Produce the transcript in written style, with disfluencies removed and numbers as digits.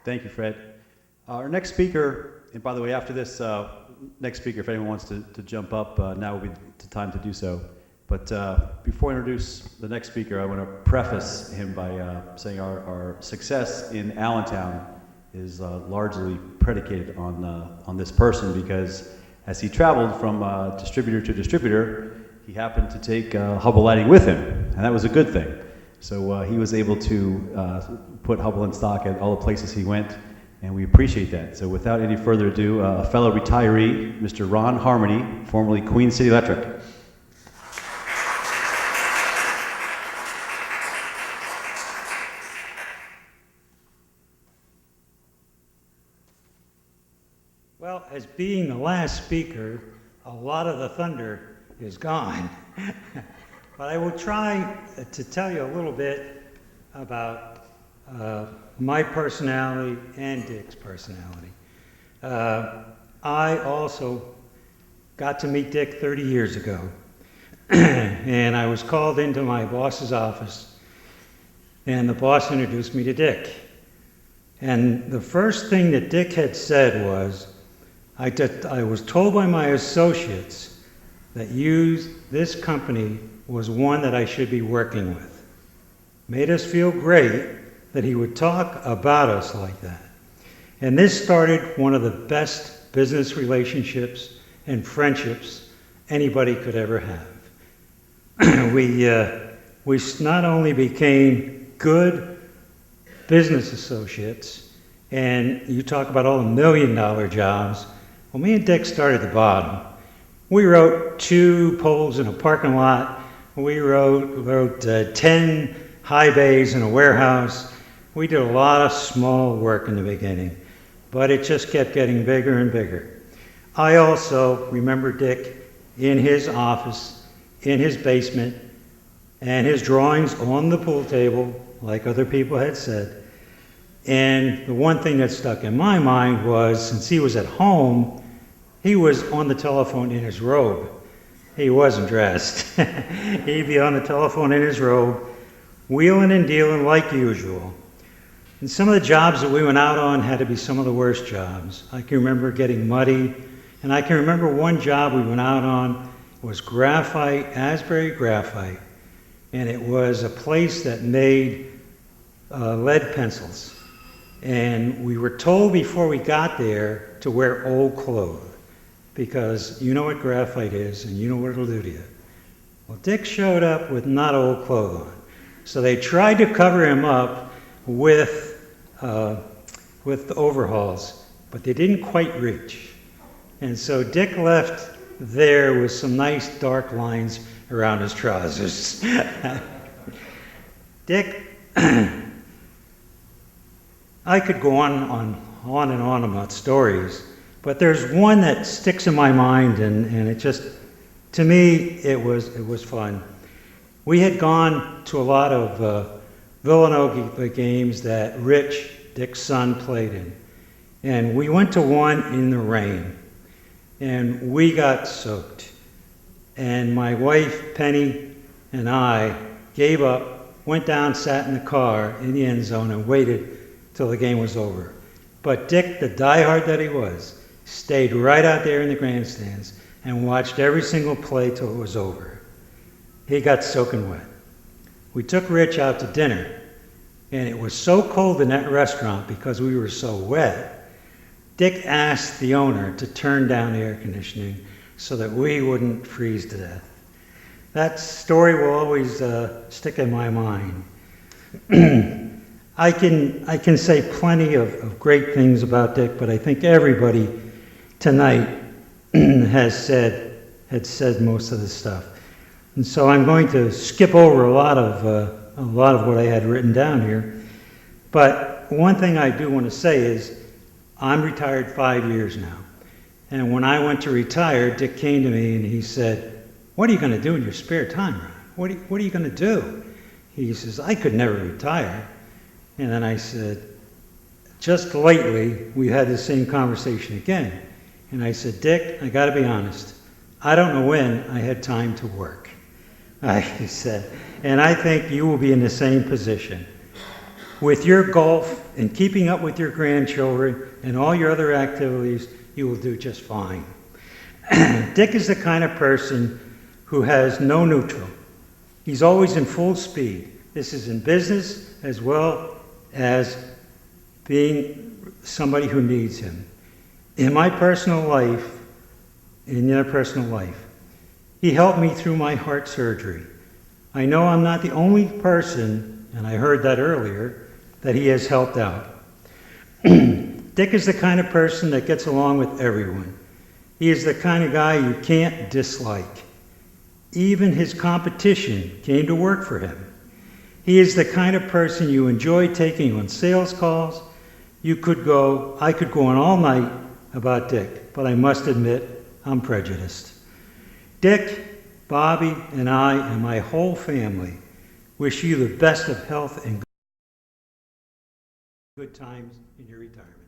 Thank you, Fred. Our next speaker, and by the way, after this next speaker, if anyone wants to jump up, now will be the time to do so. But before I introduce the next speaker, I want to preface him by saying our success in Allentown is largely predicated on this person, because as he traveled from distributor to distributor, he happened to take Hubbell Lighting with him, and that was a good thing. So he was able to put Hubbell in stock at all the places he went, and we appreciate that. So without any further ado, a fellow retiree, Mr. Ron Harmony, formerly Queen City Electric. Well, as being the last speaker, a lot of the thunder is gone. But I will try to tell you a little bit about my personality and Dick's personality. I also got to meet Dick 30 years ago. And I was called into my boss's office, and the boss introduced me to Dick. And the first thing that Dick had said was, I was told by my associates that this company was one that I should be working with. Made us feel great that he would talk about us like that. And this started one of the best business relationships and friendships anybody could ever have. We not only became good business associates, and you talk about all the $1 million jobs, well, me and Dick started at the bottom. We wrote 2 poles in a parking lot. We wrote 10 high bays in a warehouse. We did a lot of small work in the beginning, but it just kept getting bigger and bigger. I also remember Dick in his office, in his basement, and his drawings on the pool table, like other people had said. And the one thing that stuck in my mind was, since he was at home, he was on the telephone in his robe. He wasn't dressed. He'd be on the telephone in his robe, wheeling and dealing like usual. And some of the jobs that we went out on had to be some of the worst jobs. I can remember getting muddy, and I can remember one job we went out on was graphite, Asbury Graphite, and it was a place that made lead pencils. And we were told before we got there to wear old clothes, because you know what graphite is and you know what it'll do to you. Well, Dick showed up with not old clothes on. So they tried to cover him up with the overhauls, but they didn't quite reach. And so Dick left there with some nice dark lines around his trousers. Dick, I could go on and on about stories, but there's one that sticks in my mind, and it just, to me, it was fun. We had gone to a lot of Villanova games that Rich, Dick's son, played in. And we went to one in the rain, and we got soaked. And my wife, Penny, and I gave up, went down, sat in the car in the end zone, and waited till the game was over. But Dick, the diehard that he was, stayed right out there in the grandstands and watched every single play till it was over. He got soaking wet. We took Rich out to dinner, and it was so cold in that restaurant because we were so wet. Dick asked the owner to turn down the air conditioning so that we wouldn't freeze to death. That story will always stick in my mind. I can say plenty of great things about Dick, but I think everybody tonight had said most of this stuff. And so I'm going to skip over a lot of what I had written down here. But one thing I do want to say is I'm retired 5 years now. And when I went to retire, Dick came to me and he said, "What are you going to do in your spare time, Ron? What are you going to do?" He says, "I could never retire." And then I said, just lately, we had the same conversation again. And I said, "Dick, I got to be honest. I don't know when I had time to work." I said, and I think you will be in the same position. With your golf and keeping up with your grandchildren and all your other activities, you will do just fine. Dick is the kind of person who has no neutral. He's always in full speed. This is in business as well as being somebody who needs him. In my personal life, in your personal life, he helped me through my heart surgery. I know I'm not the only person, and I heard that earlier, that he has helped out. Dick is the kind of person that gets along with everyone. He is the kind of guy you can't dislike. Even his competition came to work for him. He is the kind of person you enjoy taking on sales calls. I could go on all night about Dick, but I must admit, I'm prejudiced. Dick, Bobby, and I, and my whole family wish you the best of health and good times in your retirement.